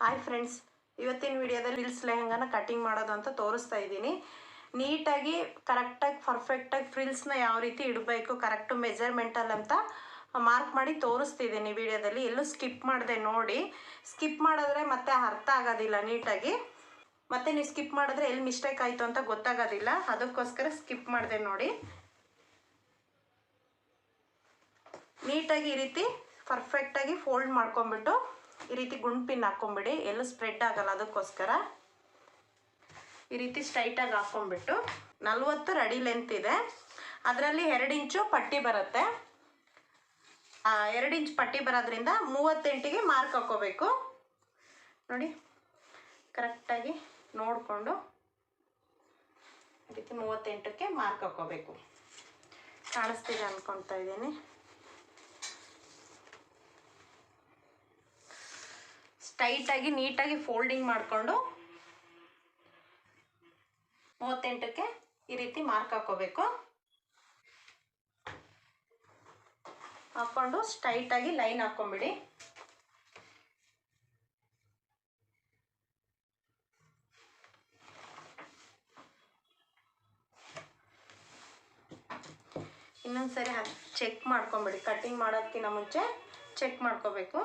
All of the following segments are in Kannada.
ಹಾಯ್ ಫ್ರೆಂಡ್ಸ್, ಇವತ್ತಿನ ವಿಡಿಯೋದಲ್ಲಿ ಫ್ರಿಲ್ಸ್ ಲೆಹಂಗಾನ ಕಟಿಂಗ್ ಮಾಡೋದು ಅಂತ ತೋರಿಸ್ತಾ ಇದ್ದೀನಿ. ನೀಟಾಗಿ ಕರೆಕ್ಟಾಗಿ ಪರ್ಫೆಕ್ಟಾಗಿ ಫ್ರಿಲ್ಸ್ನ ಯಾವ ರೀತಿ ಇಡಬೇಕು ಕರೆಕ್ಟು ಮೆಜರ್ಮೆಂಟಲ್ಲಿ ಅಂತ ಮಾರ್ಕ್ ಮಾಡಿ ತೋರಿಸ್ತಿದ್ದೀನಿ ವಿಡಿಯೋದಲ್ಲಿ. ಎಲ್ಲೂ ಸ್ಕಿಪ್ ಮಾಡಿದೆ ನೋಡಿ. ಸ್ಕಿಪ್ ಮಾಡಿದ್ರೆ ಮತ್ತೆ ಅರ್ಥ ಆಗೋದಿಲ್ಲ ನೀಟಾಗಿ. ಮತ್ತೆ ನೀವು ಸ್ಕಿಪ್ ಮಾಡಿದ್ರೆ ಎಲ್ಲಿ ಮಿಸ್ಟೇಕ್ ಆಯಿತು ಅಂತ ಗೊತ್ತಾಗೋದಿಲ್ಲ. ಅದಕ್ಕೋಸ್ಕರ ಸ್ಕಿಪ್ ಮಾಡಿದೆ ನೋಡಿ. ನೀಟಾಗಿ ಈ ರೀತಿ ಪರ್ಫೆಕ್ಟಾಗಿ ಫೋಲ್ಡ್ ಮಾಡ್ಕೊಂಬಿಟ್ಟು ಈ ರೀತಿ ಗುಂಡು ಪಿನ್ ಹಾಕ್ಕೊಂಬಿಡಿ, ಎಲ್ಲೂ ಸ್ಪ್ರೆಡ್ ಆಗಲ್ಲ. ಅದಕ್ಕೋಸ್ಕರ ಈ ರೀತಿ ಸ್ಟ್ರೈಟಾಗಿ ಹಾಕ್ಕೊಂಬಿಟ್ಟು 40 ರೆಡಿ ಲೆಂತ್ ಇದೆ. ಅದರಲ್ಲಿ 2 ಇಂಚು ಪಟ್ಟಿ ಬರುತ್ತೆ. 2 ಇಂಚ್ ಪಟ್ಟಿ ಬರೋದ್ರಿಂದ 38ಗೆ ಮಾರ್ಕ್ ಹಾಕ್ಕೋಬೇಕು ನೋಡಿ. ಕರೆಕ್ಟಾಗಿ ನೋಡಿಕೊಂಡು ಈ ರೀತಿ 38ಕ್ಕೆ ಮಾರ್ಕ್ ಹಾಕ್ಕೋಬೇಕು. ಕಾಣಿಸ್ತಿದೆ ಅಂದ್ಕೊಳ್ತಾ ಇದ್ದೀನಿ. ಟೈಟಾಗಿ ನೀಟಾಗಿ ಫೋಲ್ಡಿಂಗ್ ಮಾಡಿಕೊಂಡು 38ಕ್ಕೆ ಈ ರೀತಿ ಮಾರ್ಕ್ ಹಾಕ್ಕೋಬೇಕು. ಹಾಕ್ಕೊಂಡು ಸ್ಟ್ರೈಟಾಗಿ ಲೈನ್ ಹಾಕ್ಕೊಂಬಿಡಿ. ಇನ್ನೊಂದ್ಸರಿ ಚೆಕ್ ಮಾಡ್ಕೊಂಬಿಡಿ. ಕಟಿಂಗ್ ಮಾಡೋದಕ್ಕಿಂತ ಮುಂಚೆ ಚೆಕ್ ಮಾಡ್ಕೋಬೇಕು.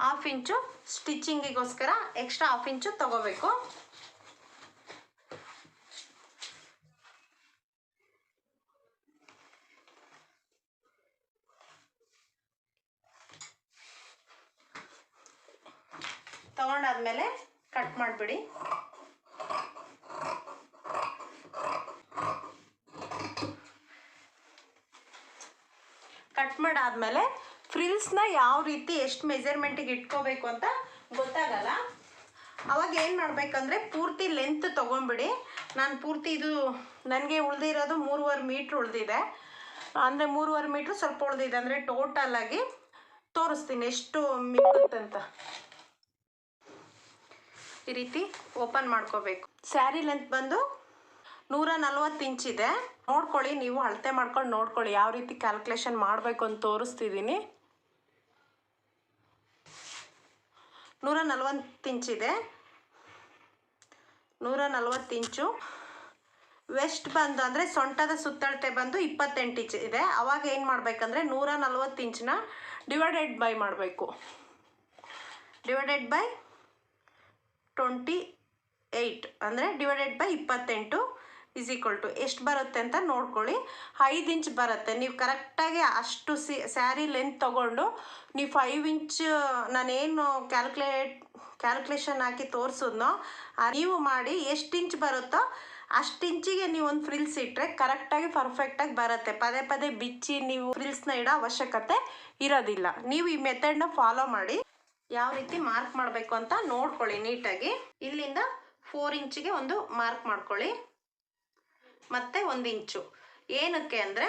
ಹಾಫ್ ಇಂಚು ಸ್ಟಿಚಿಂಗಿಗೋಸ್ಕರ ಎಕ್ಸ್ಟ್ರಾ ಹಾಫ್ ಇಂಚು ತಗೋಬೇಕು. ತಗೊಂಡಾದ್ಮೇಲೆ ಕಟ್ ಮಾಡಿಬಿಡಿ. ಕಟ್ ಮಾಡಾದ್ಮೇಲೆ ಫ್ರಿಲ್ಸ್ನ ಯಾವ ರೀತಿ ಎಷ್ಟು ಮೆಜರ್ಮೆಂಟಿಗೆ ಇಟ್ಕೋಬೇಕು ಅಂತ ಗೊತ್ತಾಗಲ್ಲ. ಅವಾಗ ಏನು ಮಾಡಬೇಕಂದ್ರೆ ಪೂರ್ತಿ ಲೆಂತ್ ತೊಗೊಂಬಿಡಿ. ನಾನು ಪೂರ್ತಿ ಇದು ನನಗೆ ಉಳಿದಿರೋದು 3.5 ಮೀಟ್ರ್ ಉಳಿದಿದೆ. ಅಂದರೆ 3.5 ಮೀಟ್ರ್ ಸ್ವಲ್ಪ ಉಳಿದಿದೆ. ಅಂದರೆ ಟೋಟಲಾಗಿ ತೋರಿಸ್ತೀನಿ ಎಷ್ಟು ಮಿಕ್ಕುತ್ತಂತ. ಈ ರೀತಿ ಓಪನ್ ಮಾಡ್ಕೋಬೇಕು. ಸ್ಯಾರಿ ಲೆಂತ್ ಬಂದು 140 ಇಂಚಿದೆ. ನೋಡ್ಕೊಳ್ಳಿ, ನೀವು ಅಳತೆ ಮಾಡ್ಕೊಂಡು ನೋಡ್ಕೊಳ್ಳಿ ಯಾವ ರೀತಿ ಕ್ಯಾಲ್ಕುಲೇಷನ್ ಮಾಡಬೇಕು ಅಂತ ತೋರಿಸ್ತಿದ್ದೀನಿ. 140 ಇಂಚಿದೆ. 140 ಇಂಚು. ವೆಸ್ಟ್ ಬಂದು ಅಂದರೆ ಸೊಂಟದ ಸುತ್ತಳತೆ ಬಂದು 28 ಇಂಚ್ ಇದೆ. ಅವಾಗ ಏನು ಮಾಡಬೇಕಂದ್ರೆ 140 ಇಂಚನ್ನ ಡಿವೈಡೆಡ್ ಬೈ ಮಾಡಬೇಕು. ಡಿವೈಡೆಡ್ ಬೈ 28 ಅಂದರೆ divided by 28 is equal to ಎಷ್ಟು ಬರುತ್ತೆ ಅಂತ ನೋಡ್ಕೊಳ್ಳಿ. 5 ಇಂಚ್ ಬರುತ್ತೆ. ನೀವು ಕರೆಕ್ಟಾಗಿ ಅಷ್ಟು ಸ್ಯಾರಿ ಲೆಂತ್ ತೊಗೊಂಡು ನೀವು 5 ಇಂಚ್ ನಾನೇನು ಕ್ಯಾಲ್ಕುಲೇಷನ್ ಹಾಕಿ ತೋರಿಸಿದ್ನೋ ನೀವು ಮಾಡಿ ಎಷ್ಟು ಇಂಚ್ ಬರುತ್ತೋ ಅಷ್ಟು ಇಂಚಿಗೆ ನೀವು ಒಂದು ಫ್ರಿಲ್ಸ್ ಇಟ್ಟರೆ ಕರೆಕ್ಟಾಗಿ ಪರ್ಫೆಕ್ಟಾಗಿ ಬರುತ್ತೆ. ಪದೇ ಪದೇ ಬಿಚ್ಚಿ ನೀವು ಫ್ರಿಲ್ಸ್ನ ಇಡೋ ಅವಶ್ಯಕತೆ ಇರೋದಿಲ್ಲ. ನೀವು ಈ ಮೆಥಡ್ನ ಫಾಲೋ ಮಾಡಿ ಯಾವ ರೀತಿ ಮಾರ್ಕ್ ಮಾಡಬೇಕು ಅಂತ ನೋಡ್ಕೊಳ್ಳಿ ನೀಟಾಗಿ. ಇಲ್ಲಿಂದ 4 ಇಂಚಿಗೆ ಒಂದು ಮಾರ್ಕ್ ಮಾಡ್ಕೊಳ್ಳಿ. ಮತ್ತೆ 1 ಇಂಚು ಏನಕ್ಕೆ ಅಂದರೆ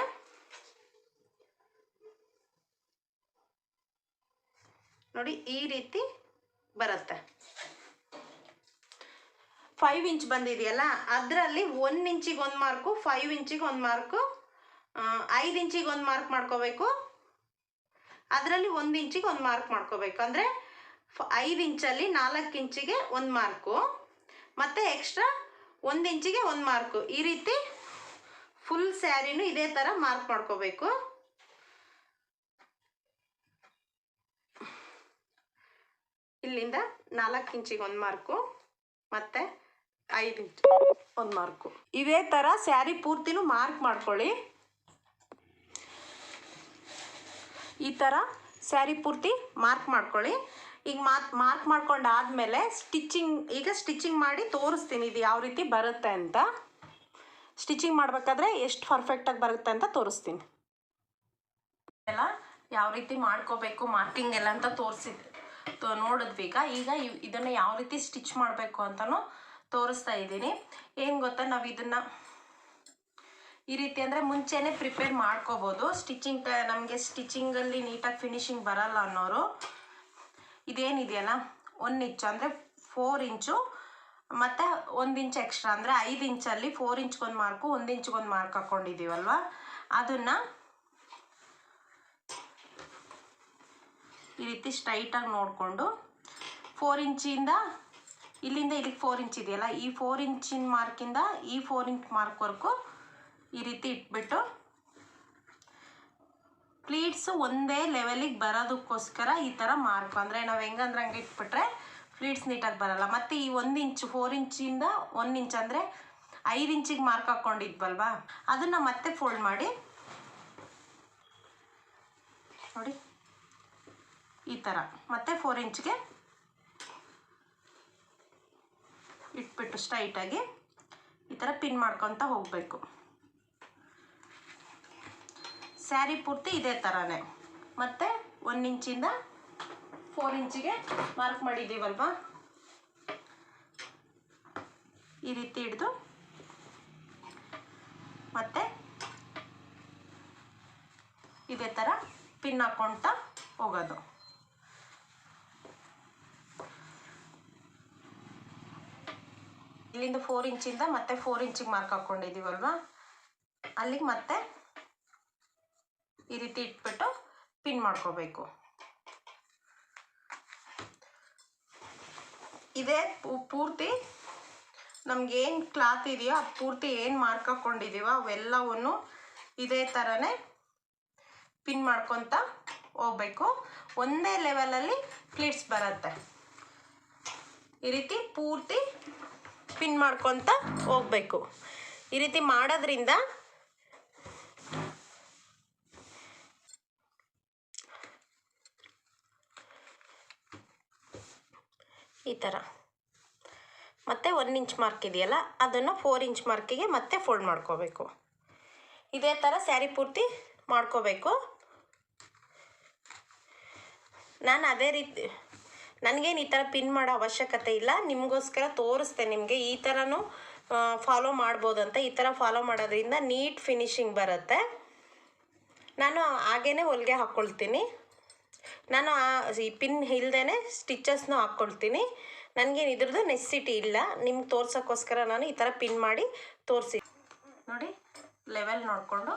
ನೋಡಿ ಈ ರೀತಿ ಬರುತ್ತೆ. 5 ಇಂಚ್ ಬಂದಿದೆಯಲ್ಲ, ಅದರಲ್ಲಿ 1 ಇಂಚಿಗೆ ಒಂದು ಮಾರ್ಕು, 5 ಇಂಚಿಗೆ ಒಂದು ಮಾರ್ಕು, 5 ಇಂಚಿಗೆ ಒಂದು ಮಾರ್ಕ್ ಮಾಡ್ಕೋಬೇಕು. ಅದರಲ್ಲಿ 1 ಇಂಚಿಗೆ ಒಂದು ಮಾರ್ಕ್ ಮಾಡ್ಕೋಬೇಕು. ಅಂದರೆ 5 ಇಂಚಲ್ಲಿ 4 ಇಂಚಿಗೆ ಒಂದು ಮಾರ್ಕು, ಮತ್ತು ಎಕ್ಸ್ಟ್ರಾ 1 ಇಂಚಿಗೆ ಒಂದು ಮಾರ್ಕು. ಈ ರೀತಿ ಫುಲ್ ಸ್ಯಾರಿನೂ ಇದೇ ಥರ ಮಾರ್ಕ್ ಮಾಡ್ಕೋಬೇಕು. ಇಲ್ಲಿಂದ 4 ಇಂಚಿಗೆ ಒಂದು ಮಾರ್ಕು, ಮತ್ತು 5 ಇಂಚ್ ಒಂದು ಮಾರ್ಕು. ಇದೇ ಥರ ಸ್ಯಾರಿ ಪೂರ್ತಿನೂ ಮಾರ್ಕ್ ಮಾಡ್ಕೊಳ್ಳಿ. ಈ ಥರ ಸ್ಯಾರಿ ಪೂರ್ತಿ ಮಾರ್ಕ್ ಮಾಡ್ಕೊಳ್ಳಿ. ಈಗ ಮಾರ್ಕ್ ಮಾಡ್ಕೊಂಡಾದ್ಮೇಲೆ ಸ್ಟಿಚಿಂಗ್ ಮಾಡಿ ತೋರಿಸ್ತೀನಿ ಇದು ಯಾವ ರೀತಿ ಬರುತ್ತೆ ಅಂತ. ಸ್ಟಿಚಿಂಗ್ ಮಾಡಬೇಕಾದ್ರೆ ಎಷ್ಟು ಪರ್ಫೆಕ್ಟಾಗಿ ಬರುತ್ತೆ ಅಂತ ತೋರಿಸ್ತೀನಿ. ಎಲ್ಲ ಯಾವ ರೀತಿ ಮಾಡ್ಕೋಬೇಕು ಮಾರ್ಕಿಂಗ್ ಎಲ್ಲ ಅಂತ ನೋಡಿದ್ವಿ. ಈಗ ಇದನ್ನು ಯಾವ ರೀತಿ ಸ್ಟಿಚ್ ಮಾಡಬೇಕು ಅಂತಲೂ ತೋರಿಸ್ತಾ ಇದ್ದೀನಿ. ಏನು ಗೊತ್ತಾ, ನಾವು ಇದನ್ನು ಈ ರೀತಿ ಅಂದರೆ ಮುಂಚೆನೇ ಪ್ರಿಪೇರ್ ಮಾಡ್ಕೋಬೋದು. ನಮಗೆ ಸ್ಟಿಚಿಂಗಲ್ಲಿ ನೀಟಾಗಿ ಫಿನಿಶಿಂಗ್ ಬರಲ್ಲ ಅನ್ನೋರು ಇದೇನಿದೆಯಲ್ಲ 1 ಇಂಚು ಅಂದರೆ 4 ಇಂಚು ಮತ್ತು 1 ಇಂಚ್ ಎಕ್ಸ್ಟ್ರಾ ಅಂದರೆ 5 ಇಂಚಲ್ಲಿ 4 ಇಂಚ್ಗೊಂದು ಮಾರ್ಕು 1 ಇಂಚ್ಗೊಂದು ಮಾರ್ಕ್ ಹಾಕ್ಕೊಂಡಿದ್ದೀವಲ್ವ, ಅದನ್ನು ಈ ರೀತಿ ಸ್ಟ್ರೈಟಾಗಿ ನೋಡಿಕೊಂಡು 4 ಇಂಚಿಂದ ಇಲ್ಲಿಂದ ಇಲ್ಲಿಗೆ 4 ಇಂಚ್ ಇದೆಯಲ್ಲ, ಈ 4 ಇಂಚಿನ ಮಾರ್ಕಿಂದ ಈ 4 ಇಂಚ್ ಮಾರ್ಕ್ವರೆಗೂ ಈ ರೀತಿ ಇಟ್ಬಿಟ್ಟು ಪ್ಲೀಟ್ಸು ಒಂದೇ ಲೆವೆಲಿಗೆ ಬರೋದಕ್ಕೋಸ್ಕರ ಈ ಥರ ಮಾರ್ಕ್, ಅಂದರೆ ನಾವು ಹೆಂಗಂದ್ರೆ ಹಂಗೆ ಇಟ್ಬಿಟ್ರೆ ಪ್ಲೀಟ್ಸ್ ನೀಟಾಗಿ ಬರೋಲ್ಲ. ಮತ್ತು ಈ 1 ಇಂಚು 4 ಇಂಚಿಂದ 1 ಇಂಚ್ ಅಂದರೆ 5 ಇಂಚಿಗೆ ಮಾರ್ಕ್ ಹಾಕ್ಕೊಂಡಿದ್ವಲ್ವಾ, ಅದನ್ನು ಮತ್ತೆ ಫೋಲ್ಡ್ ಮಾಡಿ ನೋಡಿ ಈ ಥರ ಮತ್ತೆ 4 ಇಂಚ್ಗೆ ಇಟ್ಬಿಟ್ಟು ಸ್ಟ್ರೈಟಾಗಿ ಈ ಥರ ಪಿನ್ ಮಾಡ್ಕೊತ ಹೋಗಬೇಕು. ಸ್ಯಾರಿ ಪೂರ್ತಿ ಇದೇ ಥರನೇ. ಮತ್ತು 1 ಇಂಚಿಂದ 4 ಇಂಚಿಗೆ ಮಾರ್ಕ್ ಮಾಡಿದ್ದೀವಲ್ವ, ಈ ರೀತಿ ಹಿಡಿದು ಮತ್ತೆ ಇದೇ ಥರ ಪಿನ್ ಹಾಕ್ಕೊಳ್ತಾ ಹೋಗೋದು. ಇಲ್ಲಿಂದ 4 ಇಂಚಿಂದ ಮತ್ತೆ 4 ಇಂಚಿಗೆ ಮಾರ್ಕ್ ಹಾಕ್ಕೊಂಡಿದ್ದೀವಲ್ವ, ಅಲ್ಲಿಗೆ ಮತ್ತೆ ಈ ರೀತಿ ಇಟ್ಬಿಟ್ಟು ಪಿನ್ ಮಾಡ್ಕೋಬೇಕು. ಇದೇ ಪೂರ್ತಿ ನಮಗೇನು ಕ್ಲಾತ್ ಇದೆಯೋ ಅದು ಪೂರ್ತಿ ಏನು ಮಾರ್ಕ್ ಹಾಕ್ಕೊಂಡಿದ್ದೀವೋ ಅವೆಲ್ಲವನ್ನು ಇದೇ ಥರನೇ ಪಿನ್ ಮಾಡ್ಕೊತ ಹೋಗ್ಬೇಕು. ಒಂದೇ ಲೆವೆಲಲ್ಲಿ ಪ್ಲೀಟ್ಸ್ ಬರುತ್ತೆ. ಈ ರೀತಿ ಪೂರ್ತಿ ಪಿನ್ ಮಾಡ್ಕೊತ ಹೋಗಬೇಕು. ಈ ರೀತಿ ಮಾಡೋದ್ರಿಂದ ಈ ಥರ ಮತ್ತು 1 ಇಂಚ್ ಮಾರ್ಕ್ ಇದೆಯಲ್ಲ ಅದನ್ನು 4 ಇಂಚ್ ಮಾರ್ಕಿಗೆ ಮತ್ತೆ ಫೋಲ್ಡ್ ಮಾಡ್ಕೋಬೇಕು. ಇದೇ ಥರ ಸ್ಯಾರಿ ಪೂರ್ತಿ ಮಾಡ್ಕೋಬೇಕು. ನಾನು ಅದೇ ರೀತಿ, ನನಗೇನು ಈ ಥರ ಪಿನ್ ಮಾಡೋ ಅವಶ್ಯಕತೆ ಇಲ್ಲ, ನಿಮಗೋಸ್ಕರ ತೋರಿಸ್ದೆ ನಿಮಗೆ ಈ ಥರನೂ ಫಾಲೋ ಮಾಡ್ಬೋದಂತ. ಈ ಥರ ಫಾಲೋ ಮಾಡೋದ್ರಿಂದ ನೀಟ್ ಫಿನಿಶಿಂಗ್ ಬರುತ್ತೆ. ನಾನು ಹಾಗೇ ಹೊಲಿಗೆ ಹಾಕ್ಕೊಳ್ತೀನಿ. ನಾನು ಈ ಪಿನ್ ಇಲ್ದೇ ಸ್ಟಿಚಸ್ನೂ ಹಾಕ್ಕೊಳ್ತೀನಿ. ನನಗೇನು ಇದ್ರದ್ದು ನೆಸಿಟಿ ಇಲ್ಲ, ನಿಮ್ಗೆ ತೋರ್ಸೋಕ್ಕೋಸ್ಕರ ನಾನು ಈ ಥರ ಪಿನ್ ಮಾಡಿ ತೋರಿಸಿ. ನೋಡಿ ಲೆವೆಲ್ ನೋಡಿಕೊಂಡು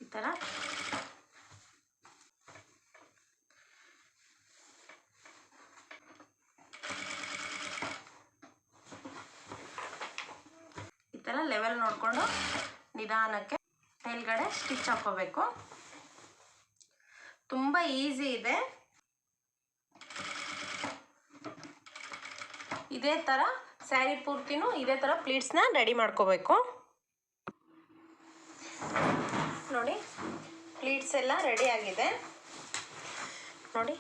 ಈ ಥರ ಲೆವೆಲ್ ನೋಡಿಕೊಂಡು ನಿಧಾನಕ್ಕೆ ಮೇಲ್ಗಡೆ ಸ್ಟಿಚ್ ಹಾಕೋಬೇಕು. ತುಂಬ ಈಸಿ ಇದೆ. ಇದೇ ಥರ ಸ್ಯಾರಿ ಪೂರ್ತಿನೂ ಇದೇ ಥರ ಪ್ಲೀಟ್ಸ್ನ ರೆಡಿ ಮಾಡ್ಕೋಬೇಕು. ನೋಡಿ ಪ್ಲೀಟ್ಸ್ ಎಲ್ಲ ರೆಡಿ ಆಗಿದೆ. ನೋಡಿ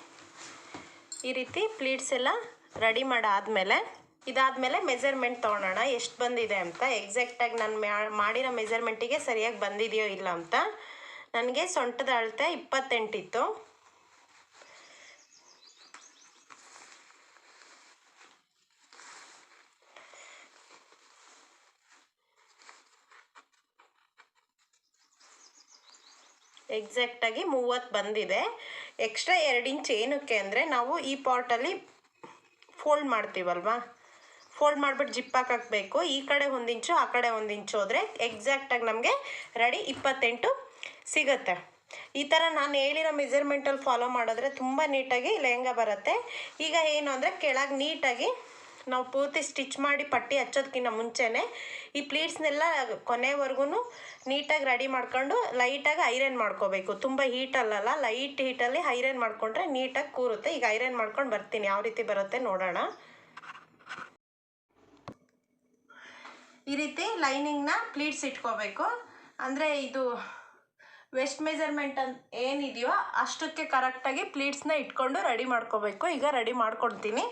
ಈ ರೀತಿ ಪ್ಲೀಟ್ಸ್ ಎಲ್ಲ ರೆಡಿ ಇದಾದಮೇಲೆ ಮೆಜರ್ಮೆಂಟ್ ತೊಗೊಳೋಣ ಎಷ್ಟು ಬಂದಿದೆ ಅಂತ. ಎಕ್ಸಾಕ್ಟಾಗಿ ನಾನು ಮಾಡಿರೋ ಮೆಜರ್ಮೆಂಟಿಗೆ ಸರಿಯಾಗಿ ಬಂದಿದೆಯೋ ಇಲ್ಲ ಅಂತ. ನನಗೆ ಸೊಂಟದ ಅಳತೆ 28 ಇತ್ತು. ಎಕ್ಸಾಕ್ಟಾಗಿ 30 ಬಂದಿದೆ. ಎಕ್ಸ್ಟ್ರಾ 2 ಇಂಚ್ ಏನಕ್ಕೆ ಅಂದರೆ ನಾವು ಈ ಪಾರ್ಟಲ್ಲಿ ಫೋಲ್ಡ್ ಮಾಡ್ತೀವಲ್ವಾ, ಫೋಲ್ಡ್ ಮಾಡಿಬಿಟ್ಟು ಜಿಪ್ ಹಾಕಬೇಕು. ಈ ಕಡೆ 1 ಇಂಚು ಆ ಕಡೆ 1 ಇಂಚು ಹೋದರೆ ಎಕ್ಸಾಕ್ಟಾಗಿ ನಮಗೆ ರೆಡಿ 28 ಸಿಗುತ್ತೆ. ಈ ಥರ ನಾನು ಹೇಳಿರೋ ಮೆಜರ್ಮೆಂಟಲ್ಲಿ ಫಾಲೋ ಮಾಡಿದ್ರೆ ತುಂಬ ನೀಟಾಗಿ ಲೆಹಂಗಾ ಬರುತ್ತೆ. ಈಗ ಏನು ಅಂದರೆ ಕೆಳಗೆ ನೀಟಾಗಿ ನಾವು ಪೂರ್ತಿ ಸ್ಟಿಚ್ ಮಾಡಿ ಪಟ್ಟಿ ಹಚ್ಚೋದಕ್ಕಿಂತ ಮುಂಚೆನೇ ಈ ಪ್ಲೀಟ್ಸ್ನೆಲ್ಲ ಕೊನೆವರೆಗೂ ನೀಟಾಗಿ ರೆಡಿ ಮಾಡ್ಕೊಂಡು ಲೈಟಾಗಿ ಐರನ್ ಮಾಡ್ಕೋಬೇಕು. ತುಂಬ ಹೀಟಲ್ಲ, ಲೈಟ್ ಹೀಟಲ್ಲಿ ಐರನ್ ಮಾಡಿಕೊಂಡ್ರೆ ನೀಟಾಗಿ ಕೂರುತ್ತೆ. ಈಗ ಐರನ್ ಮಾಡ್ಕೊಂಡು ಬರ್ತೀನಿ, ಯಾವ ರೀತಿ ಬರುತ್ತೆ ನೋಡೋಣ. ಈ ರೀತಿ ಲೈನಿಂಗ್ನ ಪ್ಲೀಟ್ಸ್ ಇಟ್ಕೋಬೇಕು. ಅಂದರೆ ಇದು ವೆಸ್ಟ್ ಮೆಜರ್ಮೆಂಟ್ ಅಂತ ಏನಿದೆಯೋ ಅಷ್ಟಕ್ಕೆ ಕರೆಕ್ಟಾಗಿ ಪ್ಲೀಟ್ಸ್ನ ಇಟ್ಕೊಂಡು ರೆಡಿ ಮಾಡ್ಕೋಬೇಕು. ಈಗ ರೆಡಿ ಮಾಡ್ಕೊಡ್ತೀನಿ.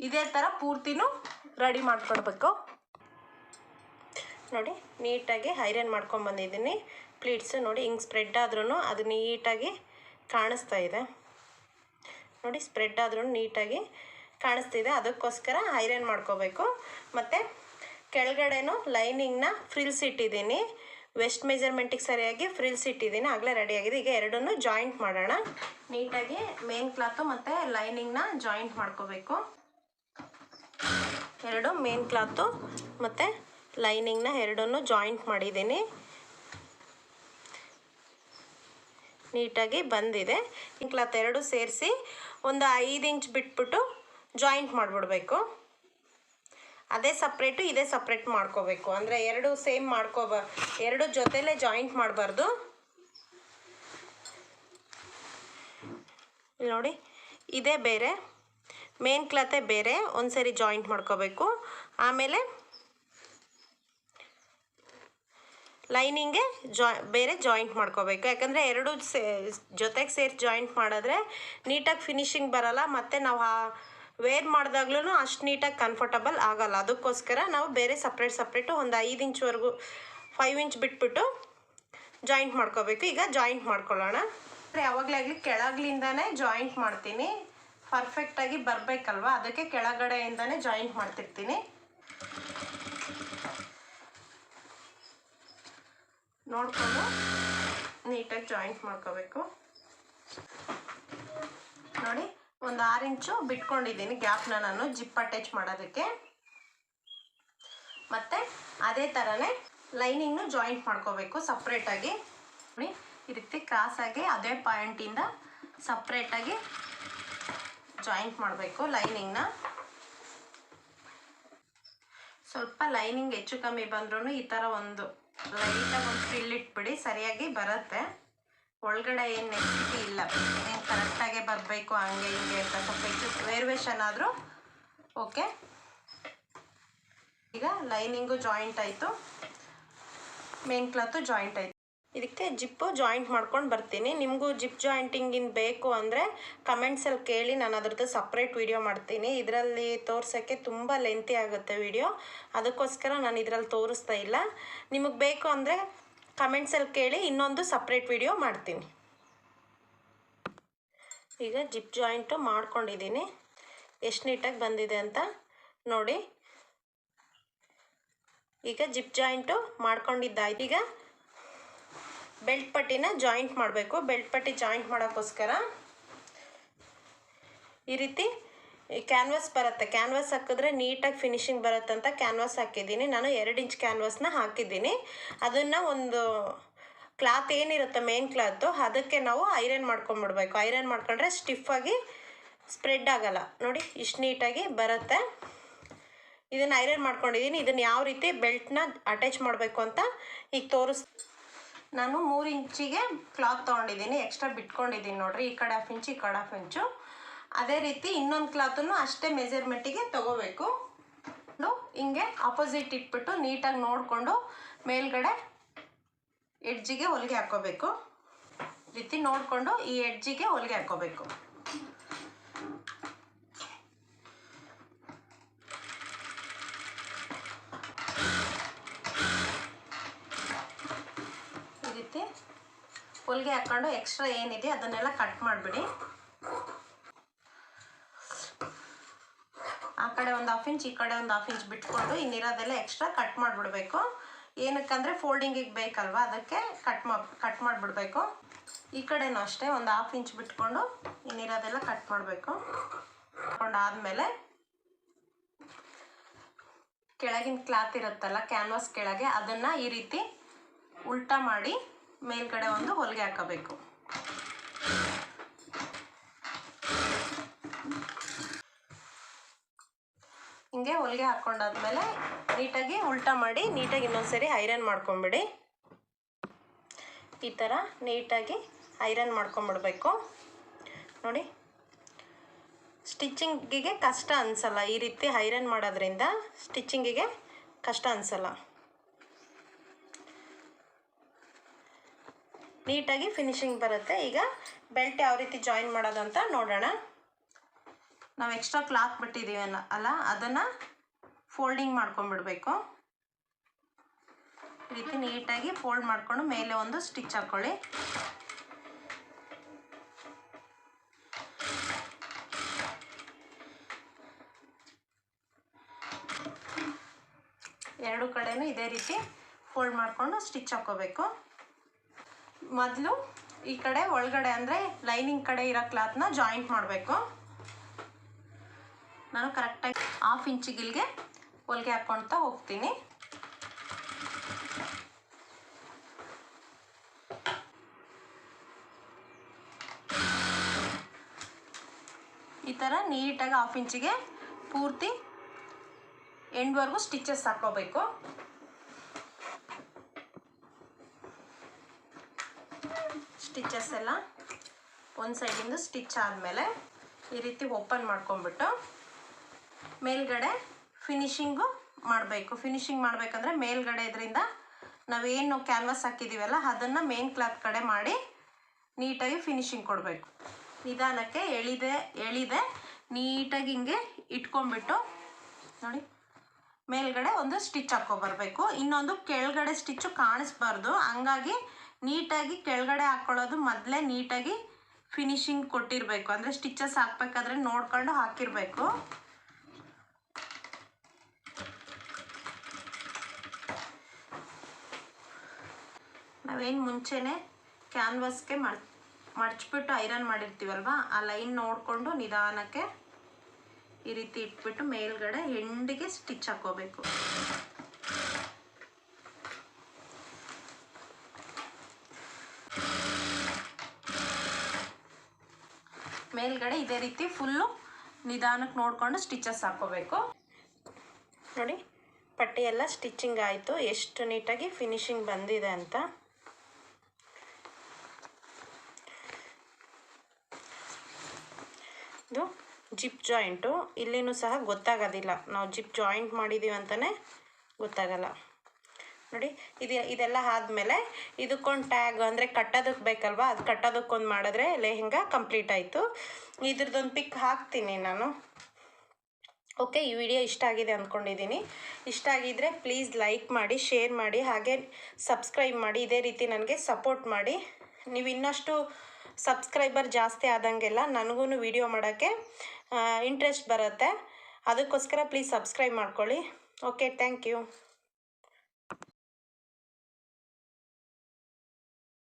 ಇದೇ ಥರ ಪೂರ್ತಿನೂ ರೆಡಿ ಮಾಡ್ಕೊಡ್ಬೇಕು. ನೋಡಿ ನೀಟಾಗಿ ಐರನ್ ಮಾಡ್ಕೊಂಡು ಬಂದಿದ್ದೀನಿ. ಪ್ಲೀಟ್ಸು ನೋಡಿ ಹಿಂಗೆ ಸ್ಪ್ರೆಡ್ ಆದ್ರೂ ಅದು ನೀಟಾಗಿ ಕಾಣಿಸ್ತಾ ಇದೆ. ನೋಡಿ ಸ್ಪ್ರೆಡ್ ಆದ್ರೂ ನೀಟಾಗಿ ಕಾಣಿಸ್ತಿದೆ. ಅದಕ್ಕೋಸ್ಕರ ಐರನ್ ಮಾಡ್ಕೋಬೇಕು. ಮತ್ತು ಕೆಳಗಡೆನೂ ಲೈನಿಂಗ್ನ ಫ್ರಿಲ್ಸ್ ಇಟ್ಟಿದ್ದೀನಿ, ವೆಸ್ಟ್ ಮೆಜರ್ಮೆಂಟಿಗೆ ಸರಿಯಾಗಿ ಫ್ರಿಲ್ಸ್ ಇಟ್ಟಿದ್ದೀನಿ, ಆಗಲೇ ರೆಡಿಯಾಗಿದೆ. ಈಗ ಎರಡನ್ನೂ ಜಾಯಿಂಟ್ ಮಾಡೋಣ. ನೀಟಾಗಿ ಮೇನ್ ಕ್ಲಾತು ಮತ್ತು ಲೈನಿಂಗ್ನ ಜಾಯಿಂಟ್ ಮಾಡ್ಕೋಬೇಕು. ಎರಡು ಮೇನ್ ಕ್ಲಾತು ಮತ್ತು ಲೈನಿಂಗ್ನ ಎರಡನ್ನೂ ಜಾಯಿಂಟ್ ಮಾಡಿದ್ದೀನಿ. ನೀಟಾಗಿ ಬಂದಿದೆ. ಈ ಕ್ಲಾತ್ ಎರಡು ಸೇರಿಸಿ ಒಂದು 5 ಇಂಚ್ ಬಿಟ್ಬಿಟ್ಟು ಜಾಯಿಂಟ್ ಮಾಡಿಬಿಡ್ಬೇಕು. ಅದೇ ಸಪ್ರೇಟು ಇದೇ ಸಪ್ರೇಟ್ ಮಾಡ್ಕೋಬೇಕು. ಅಂದರೆ ಎರಡು ಸೇಮ್ ಎರಡು ಜೊತೆಲೇ ಜಾಯಿಂಟ್ ಮಾಡಬಾರ್ದು. ನೋಡಿ, ಇದೇ ಬೇರೆ, ಮೇನ್ ಕ್ಲಾತೇ ಬೇರೆ, ಒಂದ್ಸರಿ ಜಾಯಿಂಟ್ ಮಾಡ್ಕೋಬೇಕು. ಆಮೇಲೆ ಲೈನಿಂಗ್ಗೆ ಬೇರೆ ಜಾಯಿಂಟ್ ಮಾಡ್ಕೋಬೇಕು. ಯಾಕಂದರೆ ಎರಡು ಜೊತೆಗೆ ಸೇರಿ ಜಾಯಿಂಟ್ ಮಾಡಿದ್ರೆ ನೀಟಾಗಿ ಫಿನಿಶಿಂಗ್ ಬರಲ್ಲ, ಮತ್ತು ನಾವು ವೇರ್ ಮಾಡಿದಾಗ್ಲೂ ಅಷ್ಟು ನೀಟಾಗಿ ಕಂಫರ್ಟಬಲ್ ಆಗಲ್ಲ. ಅದಕ್ಕೋಸ್ಕರ ನಾವು ಬೇರೆ ಸಪ್ರೇಟು ಒಂದು 5 ಇಂಚ್ವರೆಗೂ 5 ಇಂಚ್ ಬಿಟ್ಬಿಟ್ಟು ಜಾಯಿಂಟ್ ಮಾಡ್ಕೋಬೇಕು. ಈಗ ಜಾಯಿಂಟ್ ಮಾಡ್ಕೊಳ್ಳೋಣ. ಯಾವಾಗಲೇ ಆಗಲಿ ಕೆಳಗ್ಲಿಂದನೇ ಜಾಯಿಂಟ್ ಮಾಡ್ತೀನಿ, ಪರ್ಫೆಕ್ಟಾಗಿ ಬರಬೇಕಲ್ವ, ಅದಕ್ಕೆ ಕೆಳಗಡೆಯಿಂದನೇ ಜಾಯಿಂಟ್ ಮಾಡ್ತಿರ್ತೀನಿ. ನೋಡಿಕೊಂಡು ನೀಟಾಗಿ ಜಾಯಿಂಟ್ ಮಾಡ್ಕೋಬೇಕು. ನೋಡಿ, ಒಂದು 6 ಇಂಚು ಬಿಟ್ಕೊಂಡಿದ್ದೀನಿ ಗ್ಯಾಪ್ನ ನಾನು ಜಿಪ್ ಅಟ್ಯಾಚ್ ಮಾಡೋದಕ್ಕೆ. ಮತ್ತು ಅದೇ ಥರನೇ ಲೈನಿಂಗ್ನು ಜಾಯಿಂಟ್ ಮಾಡ್ಕೋಬೇಕು ಸಪ್ರೇಟಾಗಿ. ನೋಡಿ, ಈ ರೀತಿ ಕ್ರಾಸಾಗಿ ಅದೇ ಪಾಯಿಂಟಿಂದ ಸಪ್ರೇಟಾಗಿ ಜಾಯಿಂಟ್ ಮಾಡಬೇಕು ಲೈನಿಂಗ್ನ. ಸ್ವಲ್ಪ ಲೈನಿಂಗ್ ಹೆಚ್ಚು ಕಮ್ಮಿ ಬಂದ್ರೂ ಈ ಥರ ಒಂದು ಲೈಟಾಗಿ ಒಂದು ಫ್ರಿಲ್ ಇಟ್ಬಿಡಿ, ಸರಿಯಾಗಿ ಬರುತ್ತೆ. ಒಳಗಡೆ ಏನು ನೆಸಿಟಿ ಇಲ್ಲ, ಏನು ಕರೆಕ್ಟಾಗೆ ಬರಬೇಕು ಹಂಗೆ ಹಿಂಗೆ ಅಂತ ಸ್ವಲ್ಪ ಹೆಚ್ಚು ವೇರಿಯೇಷನ್ ಆದರೂ ಓಕೆ. ಈಗ ಲೈನಿಂಗು ಜಾಯಿಂಟ್ ಆಯಿತು, ಮೇನ್ ಕ್ಲಾತು ಜಾಯಿಂಟ್ ಆಯಿತು. ಇದಕ್ಕೆ ಜಿಪ್ಪು ಜಾಯಿಂಟ್ ಮಾಡ್ಕೊಂಡು ಬರ್ತೀನಿ. ನಿಮಗೂ ಜಿಪ್ ಜಾಯಿಂಟಿಂಗಿನ ಬೇಕು ಅಂದರೆ ಕಮೆಂಟ್ಸಲ್ಲಿ ಕೇಳಿ, ನಾನು ಅದ್ರದ್ದು ಸಪ್ರೇಟ್ ವಿಡಿಯೋ ಮಾಡ್ತೀನಿ. ಇದರಲ್ಲಿ ತೋರ್ಸೋಕ್ಕೆ ತುಂಬ ಲೆಂತಿ ಆಗುತ್ತೆ ವಿಡಿಯೋ, ಅದಕ್ಕೋಸ್ಕರ ನಾನು ಇದರಲ್ಲಿ ತೋರಿಸ್ತಾ ಇಲ್ಲ. ನಿಮಗೆ ಬೇಕು ಅಂದರೆ ಕಮೆಂಟ್ಸಲ್ಲಿ ಕೇಳಿ, ಇನ್ನೊಂದು ಸಪ್ರೇಟ್ ವಿಡಿಯೋ ಮಾಡ್ತೀನಿ. ಈಗ ಜಿಪ್ ಜಾಯಿಂಟು ಮಾಡ್ಕೊಂಡಿದ್ದೀನಿ, ಎಷ್ಟು ನೀಟಾಗಿ ಬಂದಿದೆ ಅಂತ ನೋಡಿ. ಈಗ ಜಿಪ್ ಜಾಯಿಂಟು ಮಾಡ್ಕೊಂಡಿದ್ದಾಯ್ತು. ಈಗ ಬೆಲ್ಟ್ ಪಟ್ಟಿನ ಜಾಯಿಂಟ್ ಮಾಡಬೇಕು. ಬೆಲ್ಟ್ ಪಟ್ಟಿ ಜಾಯಿಂಟ್ ಮಾಡೋಕ್ಕೋಸ್ಕರ ಈ ರೀತಿ ಕ್ಯಾನ್ವಾಸ್ ಬರುತ್ತೆ, ಕ್ಯಾನ್ವಾಸ್ ಹಾಕಿದ್ರೆ ನೀಟಾಗಿ ಫಿನಿಶಿಂಗ್ ಬರುತ್ತೆ ಅಂತ ಕ್ಯಾನ್ವಾಸ್ ಹಾಕಿದ್ದೀನಿ. ನಾನು 2 ಇಂಚ್ ಕ್ಯಾನ್ವಾಸ್ನ ಹಾಕಿದ್ದೀನಿ. ಅದನ್ನು ಒಂದು ಕ್ಲಾತ್ ಏನಿರುತ್ತೆ ಮೇನ್ ಕ್ಲಾತು, ಅದಕ್ಕೆ ನಾವು ಐರನ್ ಮಾಡ್ಕೊಂಬಿಡ್ಬೇಕು. ಐರನ್ ಮಾಡ್ಕೊಂಡ್ರೆ ಸ್ಟಿಫಾಗಿ ಸ್ಪ್ರೆಡ್ ಆಗಲ್ಲ. ನೋಡಿ, ಇಷ್ಟು ನೀಟಾಗಿ ಬರುತ್ತೆ. ಇದನ್ನು ಐರನ್ ಮಾಡ್ಕೊಂಡಿದ್ದೀನಿ. ಇದನ್ನು ಯಾವ ರೀತಿ ಬೆಲ್ಟ್ನ ಅಟ್ಯಾಚ್ ಮಾಡಬೇಕು ಅಂತ ಈಗ ನಾನು 3 ಇಂಚಿಗೆ ಕ್ಲಾತ್ ತೊಗೊಂಡಿದ್ದೀನಿ, ಎಕ್ಸ್ಟ್ರಾ ಬಿಟ್ಕೊಂಡಿದ್ದೀನಿ ನೋಡಿರಿ. ಈ ಕಡೆ 1/2 ಇಂಚು, ಈ ಕಡೆ 1/2 ಇಂಚು. ಅದೇ ರೀತಿ ಇನ್ನೊಂದು ಕ್ಲಾತನ್ನು ಅಷ್ಟೇ ಮೆಜರ್ಮೆಂಟಿಗೆ ತೊಗೋಬೇಕು. ಹಿಂಗೆ ಆಪೋಸಿಟ್ ಇಟ್ಬಿಟ್ಟು ನೀಟಾಗಿ ನೋಡಿಕೊಂಡು ಮೇಲ್ಗಡೆ ಎಡ್ಜಿಗೆ ಹೊಲಿಗೆ ಹಾಕ್ಕೋಬೇಕು. ಈ ರೀತಿ ನೋಡಿಕೊಂಡು ಈ ಎಡ್ಜಿಗೆ ಹೊಲಿಗೆ ಹಾಕ್ಕೋಬೇಕು. ಈ ರೀತಿ ಹೊಲಿಗೆ ಹಾಕ್ಕೊಂಡು ಎಕ್ಸ್ಟ್ರಾ ಏನಿದೆ ಅದನ್ನೆಲ್ಲ ಕಟ್ ಮಾಡಿಬಿಡಿ. ಆ ಕಡೆ ಒಂದು 1/2 ಇಂಚ್, ಈ ಕಡೆ ಒಂದು 1/2 ಇಂಚ್ ಬಿಟ್ಕೊಂಡು ಇನ್ನಿರೋದೆಲ್ಲ ಎಕ್ಸ್ಟ್ರಾ ಕಟ್ ಮಾಡಿಬಿಡ್ಬೇಕು. ಏನಕ್ಕಂದರೆ ಫೋಲ್ಡಿಂಗಿಗೆ ಬೇಕಲ್ವ, ಅದಕ್ಕೆ ಕಟ್ ಮಾಡಿಬಿಡ್ಬೇಕು. ಈ ಕಡೆನೂ ಅಷ್ಟೇ ಒಂದು 1/2 ಇಂಚ್ ಬಿಟ್ಕೊಂಡು ಇನ್ನಿರೋದೆಲ್ಲ ಕಟ್ ಮಾಡಬೇಕು. ಆದಮೇಲೆ ಕೆಳಗಿನ ಕ್ಲಾತ್ ಇರುತ್ತಲ್ಲ ಕ್ಯಾನ್ವಾಸ್ ಕೆಳಗೆ, ಅದನ್ನು ಈ ರೀತಿ ಉಲ್ಟಾ ಮಾಡಿ ಮೇಲ್ಗಡೆ ಒಂದು ಹೊಲಿಗೆ ಹಾಕಬೇಕು. ಹಿಂಗೆ ಹೊಲಿಗೆ ಹಾಕ್ಕೊಂಡಾದ್ಮೇಲೆ ನೀಟಾಗಿ ಉಲ್ಟಾ ಮಾಡಿ ನೀಟಾಗಿ ಇನ್ನೊಂದ್ಸರಿ ಐರನ್ ಮಾಡ್ಕೊಂಬಿಡಿ. ಈ ಥರ ನೀಟಾಗಿ ಐರನ್ ಮಾಡ್ಕೊಂಬಿಡ್ಬೇಕು. ನೋಡಿ, ಸ್ಟಿಚಿಂಗಿಗೆ ಕಷ್ಟ ಅನಿಸಲ್ಲ. ಈ ರೀತಿ ಐರನ್ ಮಾಡೋದ್ರಿಂದ ಸ್ಟಿಚಿಂಗಿಗೆ ಕಷ್ಟ ಅನಿಸಲ್ಲ. ನೀಟಾಗಿ ಫಿನಿಶಿಂಗ್ ಬರುತ್ತೆ. ಈಗ ಬೆಲ್ಟ್ ಯಾವ ರೀತಿ ಜಾಯಿನ್ ಮಾಡೋದಂತ ನೋಡೋಣ. ನಾವು ಎಕ್ಸ್ಟ್ರಾ ಕ್ಲಾತ್ ಬಿಟ್ಟಿದ್ದೀವಿ ಅಲ್ಲ, ಅದನ್ನು ಫೋಲ್ಡಿಂಗ್ ಮಾಡ್ಕೊಂಬಿಡ್ಬೇಕು. ಈ ರೀತಿ ನೀಟಾಗಿ ಫೋಲ್ಡ್ ಮಾಡಿಕೊಂಡು ಮೇಲೆ ಒಂದು ಸ್ಟಿಚ್ ಹಾಕ್ಕೊಳ್ಳಿ. ಎರಡು ಕಡೆನೂ ಇದೇ ರೀತಿ ಫೋಲ್ಡ್ ಮಾಡಿಕೊಂಡು ಸ್ಟಿಚ್ ಹಾಕ್ಕೋಬೇಕು. ಮೊದಲು ಈ ಕಡೆ ಒಳಗಡೆ ಅಂದರೆ ಲೈನಿಂಗ್ ಕಡೆ ಇರೋ ಕ್ಲಾತ್ನ ಜಾಯಿಂಟ್ ಮಾಡಬೇಕು. ನಾನು ಕರೆಕ್ಟಾಗಿ 1/2 ಇಂಚಿಗಿಲ್ಗೆ ಹೊಲಿಗೆ ಹಾಕ್ಕೊಳ್ತಾ ಹೋಗ್ತೀನಿ. ಈ ಥರ ನೀಟಾಗಿ 1/2 ಇಂಚಿಗೆ ಪೂರ್ತಿ ಎಂಡ್ವರೆಗೂ ಸ್ಟಿಚಸ್ ಹಾಕ್ಕೋಬೇಕು. ಸ್ಟಿಚಸ್ ಎಲ್ಲ ಒಂದು ಸೈಡಿಂದ ಸ್ಟಿಚ್ ಆದಮೇಲೆ ಈ ರೀತಿ ಓಪನ್ ಮಾಡ್ಕೊಂಡ್ಬಿಟ್ಟು ಮೇಲ್ಗಡೆ ಫಿನಿಶಿಂಗು ಮಾಡಬೇಕು. ಫಿನಿಶಿಂಗ್ ಮಾಡಬೇಕಂದ್ರೆ ಮೇಲ್ಗಡೆ ಇದರಿಂದ ನಾವೇನು ಕ್ಯಾನ್ವಾಸ್ ಹಾಕಿದ್ದೀವಲ್ಲ ಅದನ್ನು ಮೇನ್ ಕ್ಲಾತ್ ಕಡೆ ಮಾಡಿ ನೀಟಾಗಿ ಫಿನಿಶಿಂಗ್ ಕೊಡಬೇಕು. ನಿಧಾನಕ್ಕೆ ಎಳಿದೆ ನೀಟಾಗಿ ಹಿಂಗೆ ಇಟ್ಕೊಂಡ್ಬಿಟ್ಟು ನೋಡಿ ಮೇಲ್ಗಡೆ ಒಂದು ಸ್ಟಿಚ್ ಹಾಕ್ಕೊಬರ್ಬೇಕು. ಇನ್ನೊಂದು ಕೆಳಗಡೆ ಸ್ಟಿಚ್ಚು ಕಾಣಿಸ್ಬಾರ್ದು, ಹಂಗಾಗಿ ನೀಟಾಗಿ ಕೆಳಗಡೆ ಹಾಕ್ಕೊಳ್ಳೋದು ಮೊದಲೇ ನೀಟಾಗಿ ಫಿನಿಶಿಂಗ್ ಕೊಟ್ಟಿರಬೇಕು. ಅಂದರೆ ಸ್ಟಿಚಸ್ ಹಾಕ್ಬೇಕಾದ್ರೆ ನೋಡ್ಕೊಂಡು ಹಾಕಿರಬೇಕು. ನಾವೇನು ಮುಂಚೆನೇ ಕ್ಯಾನ್ವಾಸ್ಗೆ ಮಡ್ಚ್ಬಿಟ್ಟು ಐರನ್ ಮಾಡಿರ್ತೀವಲ್ವ, ಆ ಲೈನ್ ನೋಡಿಕೊಂಡು ನಿಧಾನಕ್ಕೆ ಈ ರೀತಿ ಇಟ್ಬಿಟ್ಟು ಮೇಲ್ಗಡೆ ಎಂಡಿಗೆ ಸ್ಟಿಚ್ ಹಾಕ್ಕೋಬೇಕು. ಮೇಲ್ಗಡೆ ಇದೇ ರೀತಿ ಫುಲ್ಲು ನಿಧಾನಕ್ಕೆ ನೋಡಿಕೊಂಡು ಸ್ಟಿಚಸ್ ಹಾಕ್ಕೋಬೇಕು. ನೋಡಿ ಪಟ್ಟಿ ಎಲ್ಲ ಸ್ಟಿಚಿಂಗ್ ಆಯಿತು, ಎಷ್ಟು ನೀಟಾಗಿ ಫಿನಿಶಿಂಗ್ ಬಂದಿದೆ ಅಂತ. ಇದು ಜಿಪ್ ಜಾಯಿಂಟು, ಇಲ್ಲಿನೂ ಸಹ ಗೊತ್ತಾಗೋದಿಲ್ಲ, ನಾವು ಜಿಪ್ ಜಾಯಿಂಟ್ ಮಾಡಿದ್ದೀವಿ ಅಂತಲೇ ಗೊತ್ತಾಗಲ್ಲ. ನೋಡಿ ಇದೆಲ್ಲ ಆದಮೇಲೆ ಇದಕ್ಕೊಂದು ಟ್ಯಾಗ್ ಅಂದರೆ ಕಟ್ಟೋದಕ್ಕೆ ಬೇಕಲ್ವ, ಅದು ಕಟ್ಟೋದಕ್ಕೊಂದು ಮಾಡಿದ್ರೆ ಲೆಹೆಂಗಾ ಕಂಪ್ಲೀಟ್ ಆಯಿತು. ಇದ್ರದ್ದೊಂದು ಪಿಕ್ ಹಾಕ್ತೀನಿ ನಾನು. ಓಕೆ, ಈ ವಿಡಿಯೋ ಇಷ್ಟ ಆಗಿದೆ ಅಂದ್ಕೊಂಡಿದ್ದೀನಿ. ಇಷ್ಟ ಆಗಿದ್ದರೆ ಪ್ಲೀಸ್ ಲೈಕ್ ಮಾಡಿ, ಶೇರ್ ಮಾಡಿ, ಹಾಗೆ ಸಬ್ಸ್ಕ್ರೈಬ್ ಮಾಡಿ. ಇದೇ ರೀತಿ ನನಗೆ ಸಪೋರ್ಟ್ ಮಾಡಿ. ನೀವು ಇನ್ನಷ್ಟು ಸಬ್ಸ್ಕ್ರೈಬರ್ ಜಾಸ್ತಿ ಆದಂಗೆಲ್ಲ ನನಗೂ ವಿಡಿಯೋ ಮಾಡೋಕ್ಕೆ ಇಂಟ್ರೆಸ್ಟ್ ಬರುತ್ತೆ. ಅದಕ್ಕೋಸ್ಕರ ಪ್ಲೀಸ್ ಸಬ್ಸ್ಕ್ರೈಬ್ ಮಾಡ್ಕೊಳ್ಳಿ. Okay, thank you.